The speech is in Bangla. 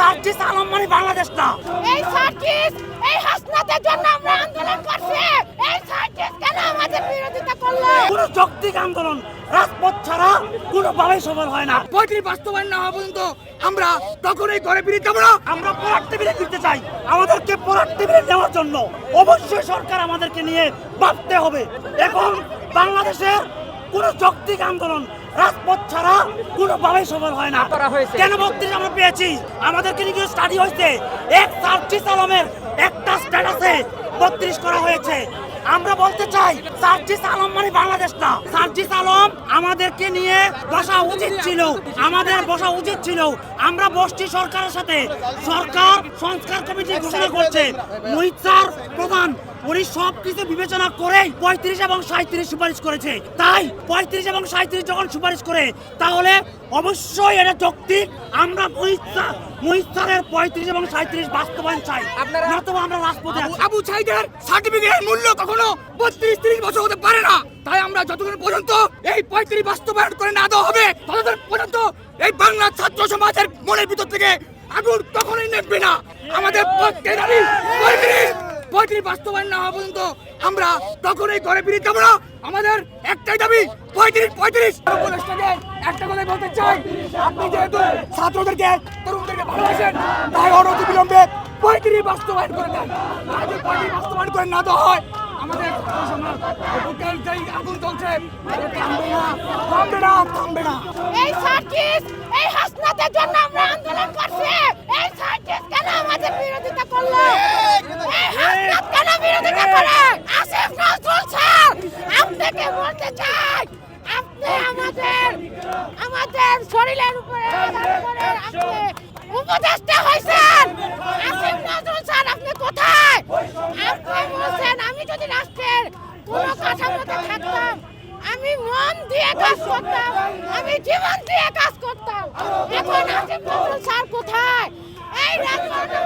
সার্জিস আলম মানে বাংলাদেশ না। এই সার্জিস, এই হাসনাতের জন্য আমরা আন্দোলন করছি। এই সার্জিস কেন আমাদের বিরোধিতা করলো? কোন যৌক্তিক আন্দোলন রাজপথ ছাড়া কোনোভাবেই সফল হয় না। 35 বাস্তবায়ন না হওয়া পর্যন্ত আমরা তখনই ঘরে ফিরে যাবো না। আমরা পড়ার টেবিলে দিতে চাই। আমাদেরকে পড়ার টেবিলে নেওয়ার জন্য অবশ্যই সরকার আমাদেরকে নিয়ে ভাবতে হবে। এখন বাংলাদেশের কোন যৌক্তিক আন্দোলন রাজপথ ছাড়া কোনোভাবেই সফল হয় না। কেন 32 আমরা পেয়েছি? আমাদেরকে নিয়ে স্টাডি হয়েছে। এক সার্জিস আলমের একটা স্ট্যাটাসে 32 করা হয়েছে। আমরা বলতে চাই সার্জিস আলম মানে বাংলাদেশ না। সার্জিস আলম আমাদেরকে নিয়ে বসা উচিত ছিল, আমাদের বসা উচিত ছিল। আমরা বসছি সরকারের সাথে, সরকার সংস্কার কমিটি ঘোষণা করছে। মুহিত স্যার প্রধান, উনি সব কিছু বিবেচনা করে 35 এবং 37 সুপারিশ করেছে। তাই 35 এবং 37 যখন সুপারিশ করে তাহলে অবশ্যই এটা যৌক্তিক। আমরা মুহিত স্যারের 35 এবং 37 বাস্তবায়ন চাই, নতুবা আমরা রাজপথে আছি। আবু সাইদের সার্টিফিকেটের মূল্য কখনো 32-30 বছর হতে পারে না। তাই আমরা যতক্ষণ পর্যন্ত এই 35 বাস্তবায়ন করে না দেওয়া হবে ততক্ষণ পর্যন্ত এই বাংলা ছাত্র সমাজের মনের ভিতর থেকে আগুন কখনোই নেবে না। আমাদের প্রত্যেক দাবি 35 বাস্তবায়ন না হওয়া পর্যন্ত আমরা তখনই ঘরে ফিরে যাবো না। আমাদের একটাই দাবি 35। একটা কথাই বলতে চাই, আপনি যেহেতু ছাত্রদেরকে তরুণদেরকে ভালোবাসেন তাই অনতি বিলম্বে 35 বাস্তবায়ন করে দেন। যদি 35 বাস্তবায়ন করে না দেওয়া হয় আমাদের আগুন চলছে, থামবে না। এই সার্জিস, এই হাসনাতের জন্য আমরা আন্দোলন করছি। এই সার্জিস কেন আমাদের বিরোধিতা করলো? এই হাসনাত কেন বিরোধিতা করে? আসিফ নজরুল স্যার, আপনাকে বলতে চাই, আপনি আমাদের শরীরের উপরে আপনি উপদেষ্টা হয়েছেন। আসিফ নজরুল স্যার, আপনি কোথায়? আপনি বলছেন আমি যদি রাষ্ট্রের কোনো কাঠামোতে থাকতাম আমি মন দিয়ে কাজ করতাম, আমি জীবন দিয়ে কাজ করতাম। এখন আসিফ নজরুল স্যার কোথায়? এই রাজভবনে